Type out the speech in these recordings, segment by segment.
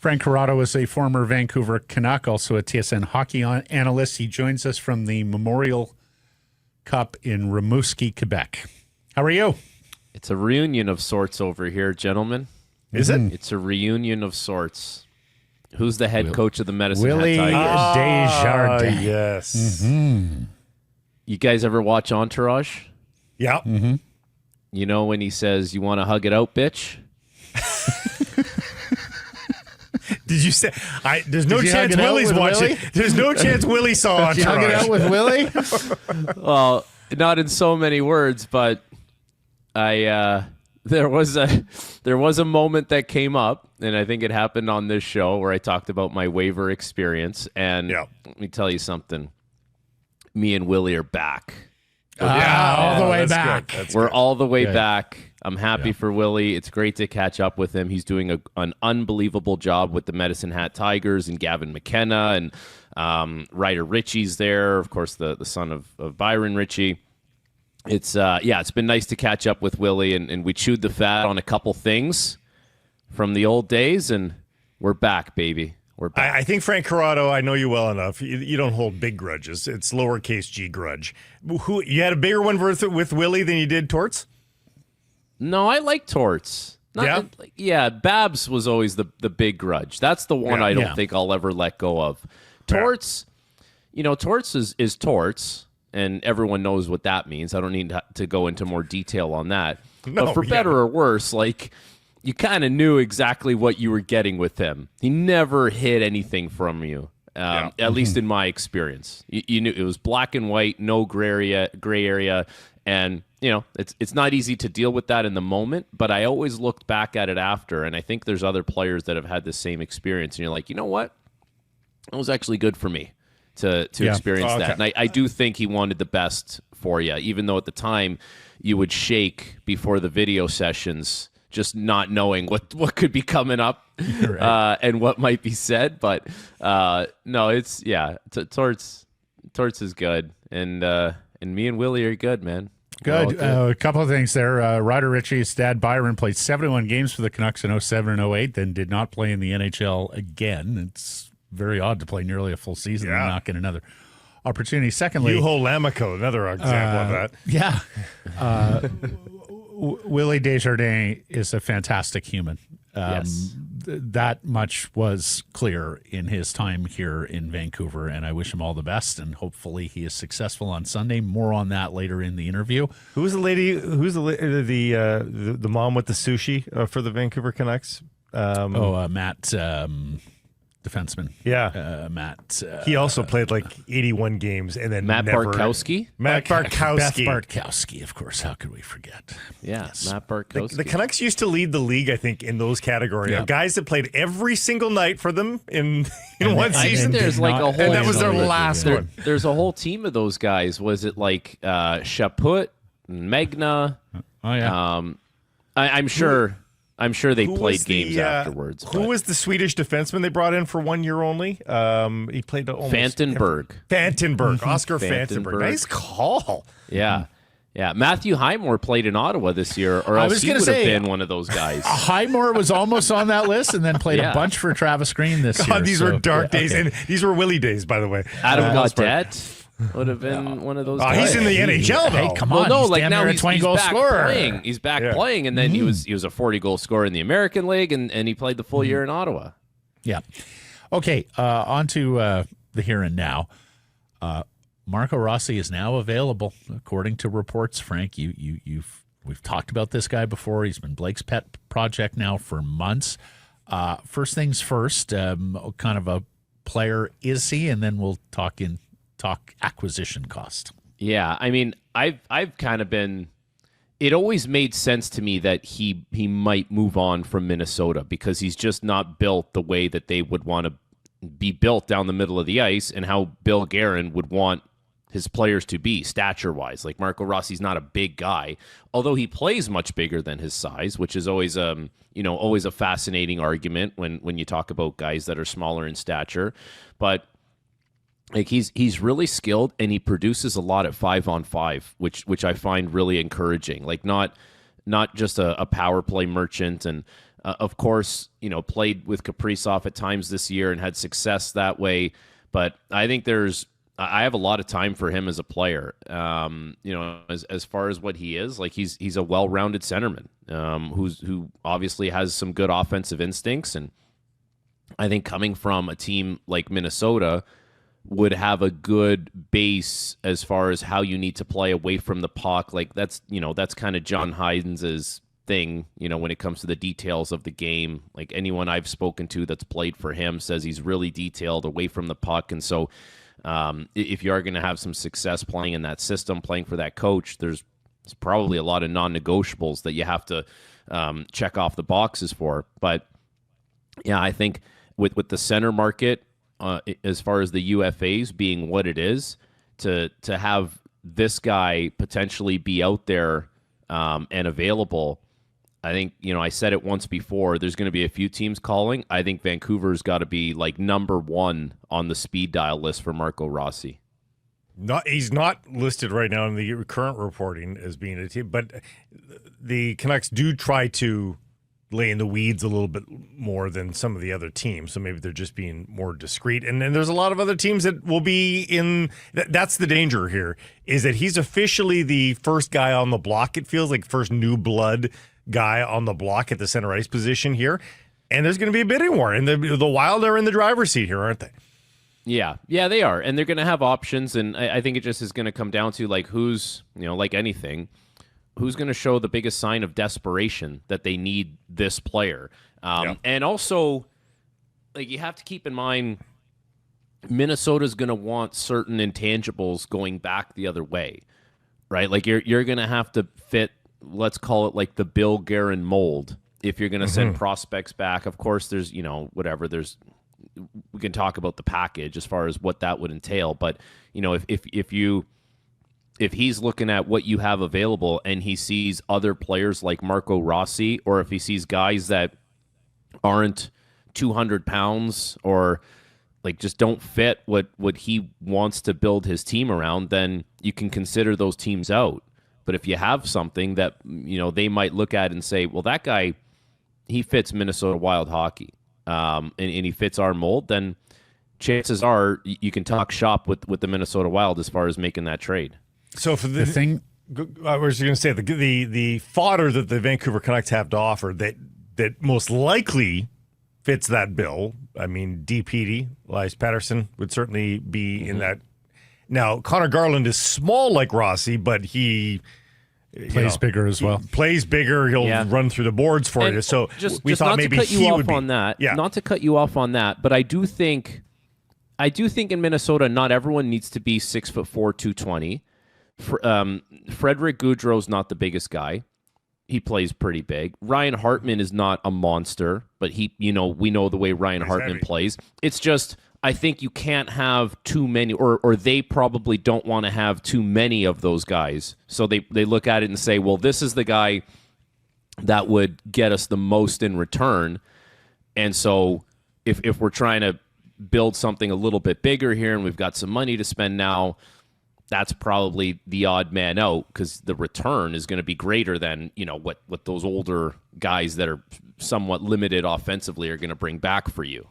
Frank Corrado is a former Vancouver Canuck, also a TSN hockey analyst. He joins us from the Memorial Cup in Rimouski, Quebec. How are you? It's a reunion of sorts over here, gentlemen. Is it? It's a reunion of sorts. Who's the head coach of the Medicine Willie Hat Tigers? Desjardins. Yes. You guys ever watch Entourage? Yeah. You know when he says, "You want to hug it out, bitch"? Did you say? There's no you hug chance it out Willie's with watching. Willie? There's no chance Willie saw Did you hug it out Entourage. with Willie? Well, not in so many words, but there was a moment that came up, and I think it happened on this show where I talked about my waiver experience. And let me tell you something. Me and Willie are back. All the way that's back. good. That's We're good. all the way Good. back. I'm happy for Willie. It's great to catch up with him. He's doing an unbelievable job with the Medicine Hat Tigers and Gavin McKenna, and Ryder Ritchie's there, of course, the son of Byron Ritchie. It's been nice to catch up with Willie, and we chewed the fat on a couple things from the old days, and we're back, baby. We're back. I think Frank Corrado, I know you well enough. You don't hold big grudges. It's lowercase g grudge. You had a bigger one with Willie than you did Torts? No, I like Torts. Babs was always the big grudge. That's the one I don't think I'll ever let go of. Torts, Torts is Torts, and everyone knows what that means. I don't need to go into more detail on that. But for better or worse, you kind of knew exactly what you were getting with him. He never hid anything from you, at least in my experience. You knew it was black and white, no gray area, and it's not easy to deal with that in the moment. But I always looked back at it after, and I think there's other players that have had the same experience. And you're like, you know what? It was actually good for me to experience that. And I do think he wanted the best for you, even though at the time you would shake before the video sessions, just not knowing what could be coming up and what might be said. But no, Torts is good, and me and Willie are good, man. Good. A couple of things there. Ryder Ritchie's dad, Byron, played 71 games for the Canucks in 07 and 08, then did not play in the NHL again. It's very odd to play nearly a full season and not get another opportunity. Secondly, Juho Lammikko, another example of that. Yeah. Willie Desjardins is a fantastic human. Yes. That much was clear in his time here in Vancouver, and I wish him all the best, and hopefully he is successful on Sunday. More on that later in the interview. Who's the lady? Who's the mom with the sushi for the Vancouver Canucks? Matt, defenseman. Yeah. Matt. He also played 81 games, and then Matt Bartkowski? Matt Bartkowski. Beth Bartkowski, of course. How could we forget? Yeah, Yes. Matt Bartkowski. The Canucks used to lead the league, I think, in those categories. Yeah. Guys that played every single night for them in one I season. think there's a whole. And that was their last one. There's a whole team of those guys. Was it Chaput, Megna? Oh yeah. I'm sure. I'm sure they Who played was the, games afterwards. Who was the Swedish defenseman they brought in for 1 year only? He played almost Fantenberg. Oscar Fantenberg. Nice call. Yeah. Yeah. Matthew Highmore played in Ottawa this year, or else he would have been one of those guys. Highmore was almost on that list and then played a bunch for Travis Green this year. God, these were dark days. Okay. And these were Willie days, by the way. Adam Gaudette would have been one of those guys. He's in the NHL, though. Hey, come on. Well, no, he's damn now near he's a 20-goal back scorer. playing. He's back playing, and then he was a 40-goal scorer in the American League, and he played the full year in Ottawa. Yeah. Okay, on to the here and now. Marco Rossi is now available, according to reports. Frank, we've talked about this guy before. He's been Blake's pet project now for months. First things first, kind of a player is he, and then we'll talk acquisition cost. Yeah, I mean, I've kind of been. It always made sense to me that he might move on from Minnesota because he's just not built the way that they would want to be built down the middle of the ice, and how Bill Guerin would want his players to be stature-wise. Like Marco Rossi's not a big guy, although he plays much bigger than his size, which is always always a fascinating argument when you talk about guys that are smaller in stature. But like he's really skilled, and he produces a lot at 5-on-5, which I find really encouraging. Like not just a power play merchant, and Of course, played with Kaprizov at times this year and had success that way. But I think I have a lot of time for him as a player. As far as what he is, like he's a well-rounded centerman who obviously has some good offensive instincts, and I think coming from a team like Minnesota would have a good base as far as how you need to play away from the puck. Like that's kind of John Hyden's thing, when it comes to the details of the game. Like anyone I've spoken to that's played for him says he's really detailed away from the puck. And so if you are going to have some success playing in that system, playing for that coach, there's probably a lot of non-negotiables that you have to check off the boxes for. But yeah, I think with the center market, as far as the UFAs being what it is, to have this guy potentially be out there and available, I think, I said it once before, there's going to be a few teams calling. I think Vancouver's got to be like number one on the speed dial list for Marco Rossi. He's not listed right now in the current reporting as being a team, but the Canucks do try to lay in the weeds a little bit more than some of the other teams. So maybe they're just being more discreet. And then there's a lot of other teams that will be in. That's the danger here, is that he's officially the first guy on the block. It feels like first new blood guy on the block at the center ice position here. And there's going to be a bidding war. And the Wild are in the driver's seat here, aren't they? Yeah, they are. And they're going to have options. And I think it just is going to come down to like who's, like anything, who's going to show the biggest sign of desperation that they need this player. And also, like, you have to keep in mind, Minnesota's going to want certain intangibles going back the other way, right? Like, you're going to have to fit, let's call it like the Bill Guerin mold, if you're going to send prospects back. Of course, there's, whatever, we can talk about the package as far as what that would entail. But, if he's looking at what you have available and he sees other players like Marco Rossi, or if he sees guys that aren't 200 pounds or like just don't fit what he wants to build his team around, then you can consider those teams out. But if you have something that, they might look at and say, well, that guy, he fits Minnesota Wild hockey and he fits our mold, then chances are you can talk shop with the Minnesota Wild as far as making that trade. So for the thing, I was going to say the fodder that the Vancouver Canucks have to offer that most likely fits that bill. I mean, DPD, Elias Pettersson would certainly be in that. Now, Connor Garland is small like Rossi, but he plays bigger as well. Plays bigger. He'll run through the boards for you. So we thought maybe he would be. Not to cut you off on that, but I do think in Minnesota, not everyone needs to be 6'4", 220. Frederick Gaudreau's not the biggest guy. He plays pretty big. Ryan Hartman is not a monster, but we know the way Ryan Hartman plays. It's just, I think you can't have too many, or they probably don't want to have too many of those guys. So they look at it and say, well, this is the guy that would get us the most in return. And so if we're trying to build something a little bit bigger here and we've got some money to spend now, that's probably the odd man out, because the return is going to be greater than what those older guys that are somewhat limited offensively are going to bring back for you.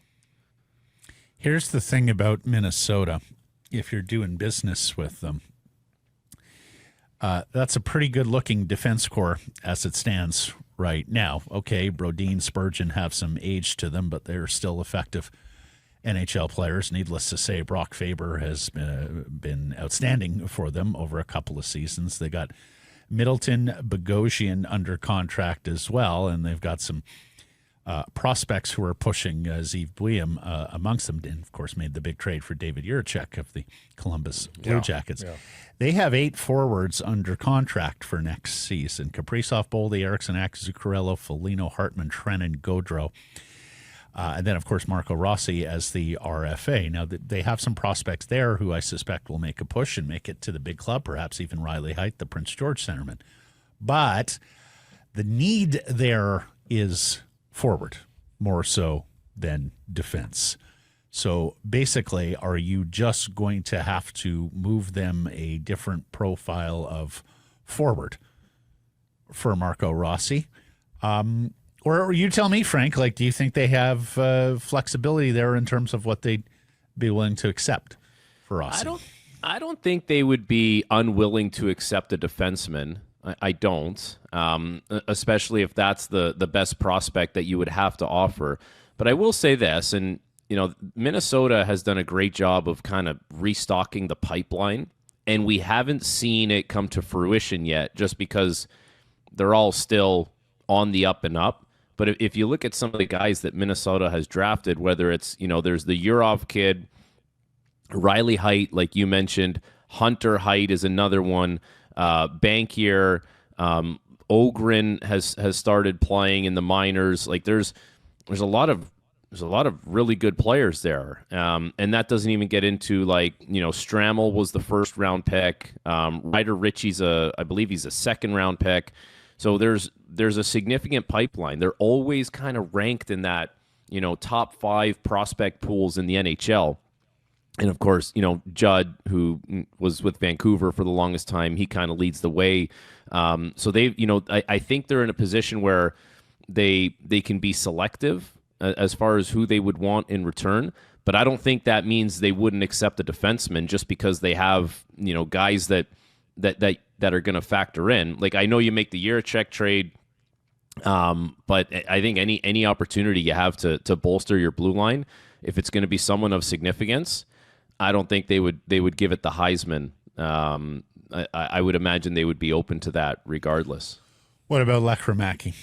Here's the thing about Minnesota. If you're doing business with them, that's a pretty good-looking defense core as it stands right now. Okay, Brodin, Spurgeon have some age to them, but they're still effective NHL players. Needless to say, Brock Faber has been outstanding for them over a couple of seasons. They got Middleton, Bogosian under contract as well, and they've got some prospects who are pushing Zeev Buium amongst them, and of course made the big trade for David Jiricek of the Columbus Blue Jackets. Yeah. They have 8 forwards under contract for next season: Kaprizov, Boldy, Eriksson, Zuccarello, Foligno, Hartman, Trennan, Gaudreau. And then, of course, Marco Rossi as the RFA. Now, they have some prospects there who I suspect will make a push and make it to the big club, perhaps even Riley Heidt, the Prince George centerman. But the need there is forward more so than defense. So basically, are you just going to have to move them a different profile of forward for Marco Rossi? Or you tell me, Frank, like, do you think they have flexibility there in terms of what they'd be willing to accept for Rossi? I don't think they would be unwilling to accept a defenseman. I don't, especially if that's the best prospect that you would have to offer. But I will say this, and Minnesota has done a great job of kind of restocking the pipeline, and we haven't seen it come to fruition yet, just because they're all still on the up and up. But if you look at some of the guys that Minnesota has drafted, whether it's, there's the Urov kid, Riley Heidt, like you mentioned, Hunter Heidt is another one, Bankier, Ogren has started playing in the minors. Like there's a lot of really good players there, and that doesn't even get into Strammel was the first round pick. Ryder Ritchie's I believe he's a second round pick. So there's a significant pipeline. They're always kind of ranked in that top 5 prospect pools in the NHL. And of course, Judd, who was with Vancouver for the longest time, he kind of leads the way. So I think they're in a position where they can be selective as far as who they would want in return. But I don't think that means they wouldn't accept a defenseman just because they have guys that are going to factor in. Like, I know you make the Jiricek trade, but I think any opportunity you have to bolster your blue line, if it's going to be someone of significance, I don't think they would give it the Heisman. I would imagine they would be open to that regardless. What about Lekramaki?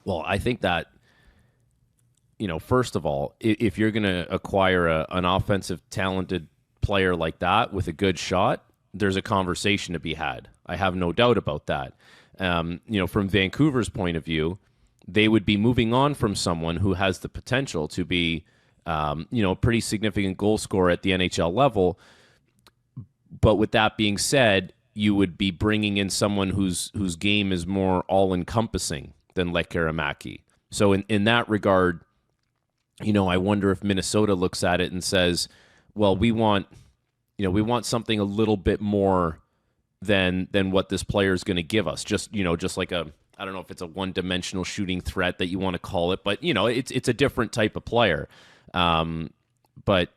Well, I think that, first of all, if you're going to acquire an offensive talented player like that with a good shot, there's a conversation to be had. I have no doubt about that. From Vancouver's point of view, they would be moving on from someone who has the potential to be, a pretty significant goal scorer at the NHL level. But with that being said, you would be bringing in someone whose game is more all-encompassing than Lekramaki. So in that regard, I wonder if Minnesota looks at it and says, well, we want something a little bit more than what this player is going to give us. Just like I don't know if it's a one-dimensional shooting threat that you want to call it, but it's a different type of player. But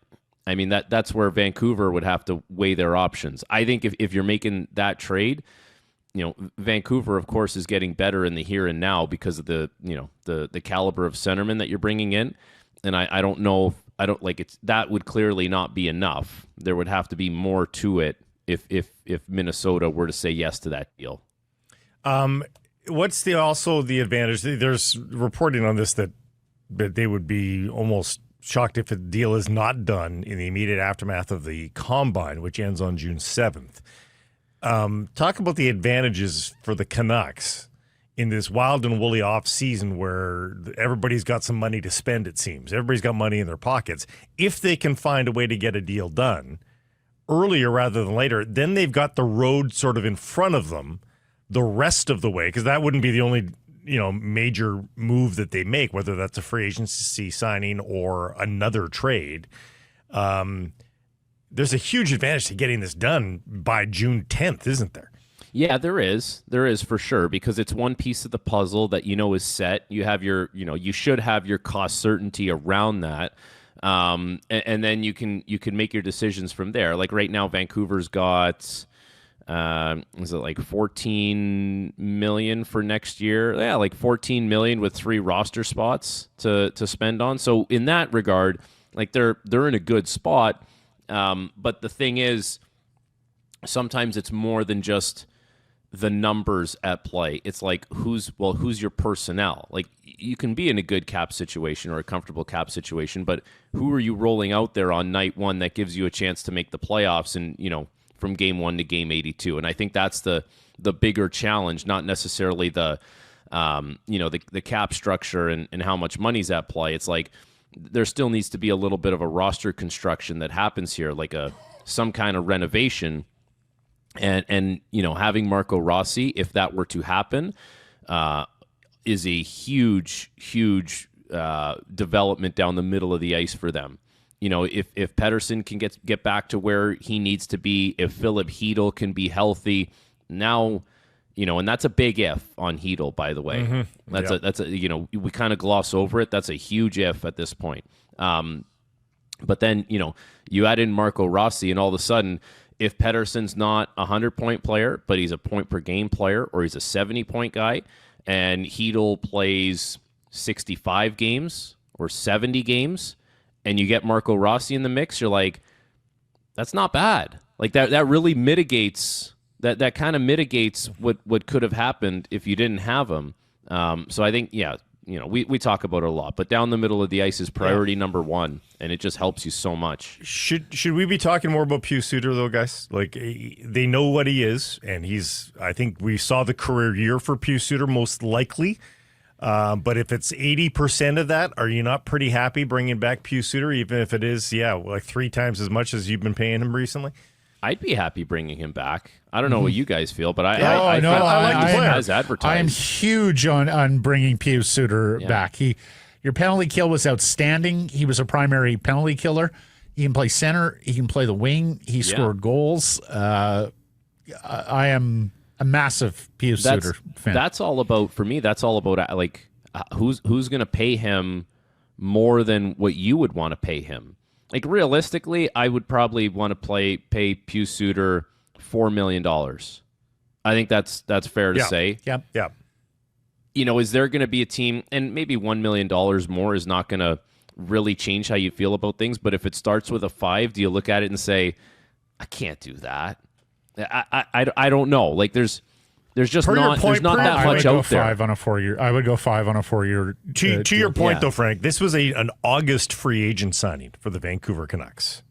I mean that's where Vancouver would have to weigh their options. I think if you're making that trade, Vancouver of course is getting better in the here and now because of the caliber of centerman that you're bringing in, and I don't know. I don't like it's that would clearly not be enough. There would have to be more to it if Minnesota were to say yes to that deal. What's also the advantage? There's reporting on this that they would be almost shocked if a deal is not done in the immediate aftermath of the Combine, which ends on June 7th. Talk about the advantages for the Canucks in this wild and woolly off season where everybody's got some money to spend, it seems. Everybody's got money in their pockets. If they can find a way to get a deal done earlier rather than later, then they've got the road sort of in front of them the rest of the way, because that wouldn't be the only major move that they make, whether that's a free agency signing or another trade. There's a huge advantage to getting this done by June 10th, isn't there? Yeah, there is. There is for sure, because it's one piece of the puzzle that is set. You have your, you should have your cost certainty around that, and then you can make your decisions from there. Like right now, Vancouver's got. Is it like $14 million for next year? Yeah, like $14 million with 3 roster spots to spend on. So in that regard, like they're in a good spot. But the thing is, sometimes it's more than just the numbers at play. It's like who's your personnel? Like you can be in a good cap situation or a comfortable cap situation, but who are you rolling out there on night one that gives you a chance to make the playoffs and from game 1 to game 82. And I think that's the bigger challenge, not necessarily the cap structure and how much money's at play. It's like there still needs to be a little bit of a roster construction that happens here, like some kind of renovation. And having Marco Rossi, if that were to happen, is a huge development down the middle of the ice for them. If Pettersson can get back to where he needs to be, if Philip Hedl can be healthy, now, and that's a big if on Hedl, by the way. Mm-hmm. That's a we kind of gloss over it. That's a huge if at this point. But then, you add in Marco Rossi, and all of a sudden, if Pettersson's not a 100-point player, but he's a point-per-game player, or he's a 70-point guy, and Hedl plays 65 games or 70 games, and you get Marco Rossi in the mix, you're like, that's not bad. Like, that really mitigates, that kind of mitigates what could have happened if you didn't have him. So I think, we talk about it a lot, but down the middle of the ice is priority number one, and it just helps you so much. Should we be talking more about Pius Suter, though, guys? Like, they know what he is, and I think we saw the career year for Pius Suter most likely. But if it's 80% of that, are you not pretty happy bringing back Pius Suter, even if it is, like 3 times as much as you've been paying him recently? I'd be happy bringing him back. I don't know what you guys feel, but I like the player as advertised. I am huge on bringing Pius Suter back. Your penalty kill was outstanding. He was a primary penalty killer. He can play center. He can play the wing. He scored goals. I am a massive Pius Suter fan. That's all about, for me, that's all about who's going to pay him more than what you would want to pay him. Like, realistically, I would probably want to pay Pius Suter $4 million. I think that's fair to say. Yep. Yeah. Is there going to be a team, and maybe $1 million more is not going to really change how you feel about things, but if it starts with a 5, do you look at it and say, I can't do that? I don't know. Like, there's just not that much out there. I would go 5 on a 4-year. To your point, though, Frank, this was an August free agent signing for the Vancouver Canucks.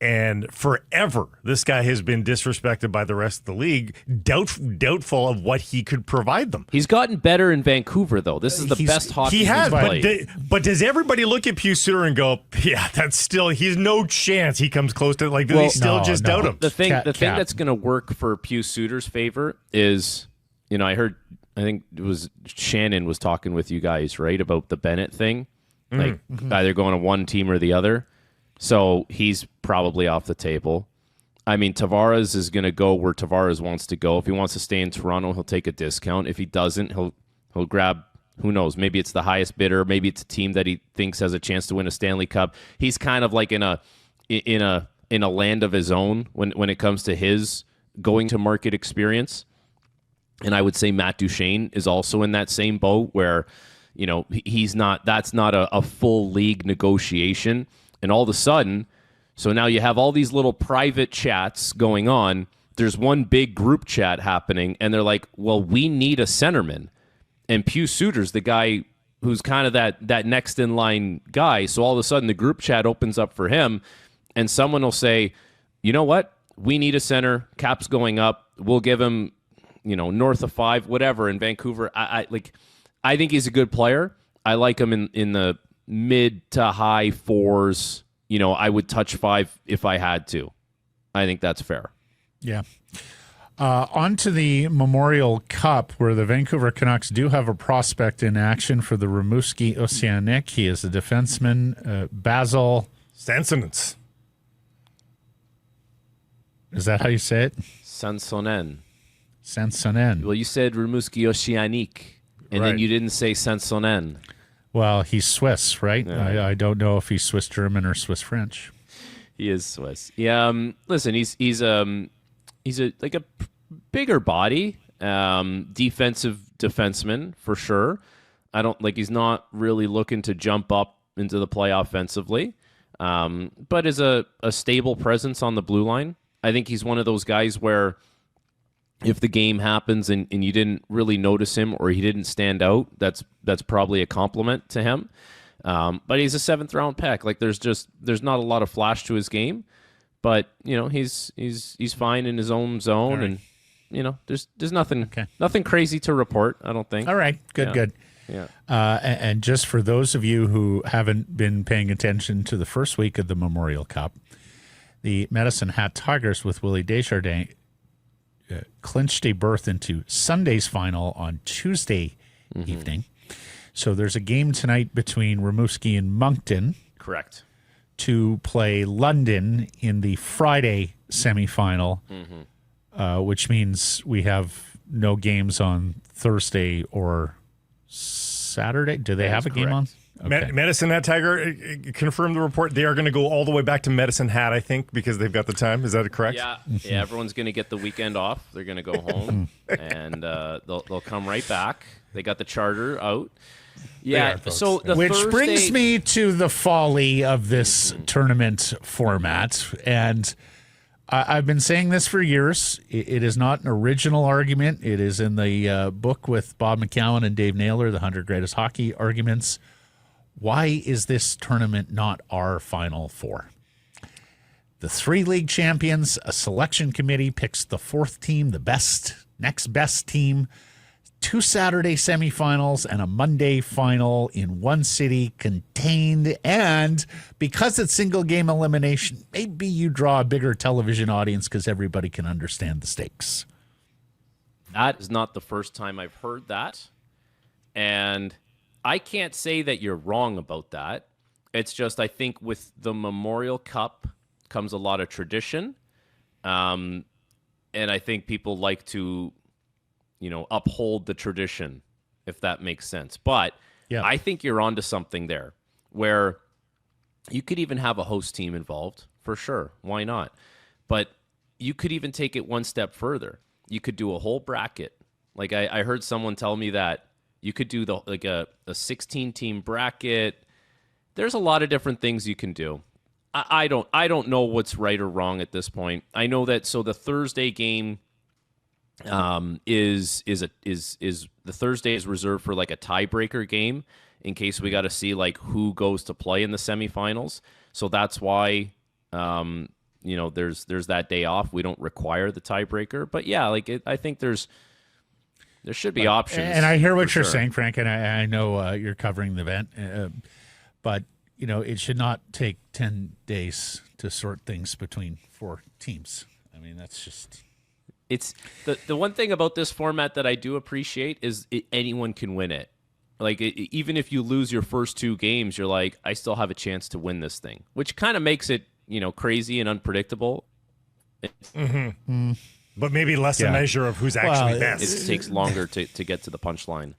And forever, this guy has been disrespected by the rest of the league, doubtful of what he could provide them. He's gotten better in Vancouver, though. This is the best hockey he has played. But does everybody look at Pius Suter and go, yeah, that's still, he's no chance he comes close to, like, do they still doubt him? The thing that's going to work for Pius Suter's favor is, I think it was Shannon was talking with you guys, right, about the Bennett thing, like either going to one team or the other. So he's probably off the table. I mean, Tavares is going to go where Tavares wants to go. If he wants to stay in Toronto, he'll take a discount. If he doesn't, he'll grab, who knows, maybe it's the highest bidder, maybe it's a team that he thinks has a chance to win a Stanley Cup. He's kind of like in a land of his own when it comes to his going to market experience. And I would say Matt Duchene is also in that same boat where, that's not a full league negotiation. And all of a sudden, so now you have all these little private chats going on. There's one big group chat happening, and they're like, well, we need a centerman. And Pius Suter's the guy who's kind of that next in line guy. So all of a sudden, the group chat opens up for him, and someone will say, you know what? We need a center. Cap's going up. We'll give him, north of 5, whatever, in Vancouver. I think he's a good player. I like him in the mid to high 4s. I would touch 5 if I had to. I think that's fair. Yeah. On to the Memorial Cup, where the Vancouver Canucks do have a prospect in action for the Rimouski Oceanic. He is a defenseman, Basil Sansonens. Is that how you say it? Sansonen. Well, you said Rimouski Oceanic, and then you didn't say Sansonen. Well, he's Swiss, right? Yeah. I don't know if he's Swiss German or Swiss French. He is Swiss. Yeah. Listen, he's a bigger body, defensive defenseman for sure. He's not really looking to jump up into the play offensively, but is a stable presence on the blue line. I think he's one of those guys where if the game happens and you didn't really notice him or he didn't stand out, that's probably a compliment to him. But he's a 7th round pick. Like there's not a lot of flash to his game, but he's fine in his own zone, right. And there's nothing crazy to report. I don't think. All right, good. Yeah. And just for those of you who haven't been paying attention to the first week of the Memorial Cup, the Medicine Hat Tigers with Willie Desjardins clinched a berth into Sunday's final on Tuesday evening. So there's a game tonight between Rimouski and Moncton. Correct. To play London in the Friday semifinal, which means we have no games on Thursday or Saturday. Do they have a game on? Okay. Medicine Hat Tiger confirmed the report. They are going to go all the way back to Medicine Hat, I think, because they've got the time. Is that correct? Yeah. Everyone's going to get the weekend off. They're going to go home, and they'll come right back. They got the charter out. Yeah. So which brings me to the folly of this tournament format, and I've been saying this for years. It is not an original argument. It is in the book with Bob McCowan and Dave Naylor, the 100 Greatest Hockey Arguments. Why is this tournament not our Final Four? The 3 league champions, a selection committee picks the 4th team, the next best team, 2 Saturday semifinals and a Monday final in one city contained. And because it's single game elimination, maybe you draw a bigger television audience because everybody can understand the stakes. That is not the first time I've heard that. And I can't say that you're wrong about that. It's just I think with the Memorial Cup comes a lot of tradition. And I think people like to, uphold the tradition, if that makes sense. But I think you're onto something there where you could even have a host team involved, for sure. Why not? But you could even take it one step further. You could do a whole bracket. Like I heard someone tell me that you could do a 16-team bracket. There's a lot of different things you can do. I don't know what's right or wrong at this point. I know that the Thursday game is the Thursday is reserved for like a tiebreaker game in case we got to see like who goes to play in the semifinals. So that's why there's that day off. We don't require the tiebreaker, but I think there should be options. And I hear what you're saying, Frank, and I know you're covering the event, but it should not take 10 days to sort things between 4 teams. I mean, that's just... It's the one thing about this format that I do appreciate is anyone can win it. Like, even if you lose your first 2 games, you're like, I still have a chance to win this thing, which kind of makes it, crazy and unpredictable. But maybe less a measure of who's actually best. It takes longer to get to the punchline.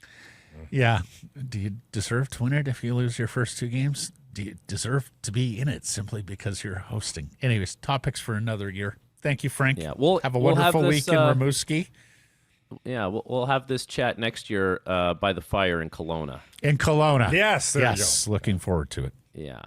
Yeah. Do you deserve to win it if you lose your first 2 games? Do you deserve to be in it simply because you're hosting? Anyways, topics for another year. Thank you, Frank. Yeah, have a wonderful week in Rimouski. Yeah, we'll have this chat next year by the fire in Kelowna. In Kelowna. Yes, there you go. Looking forward to it. Yeah.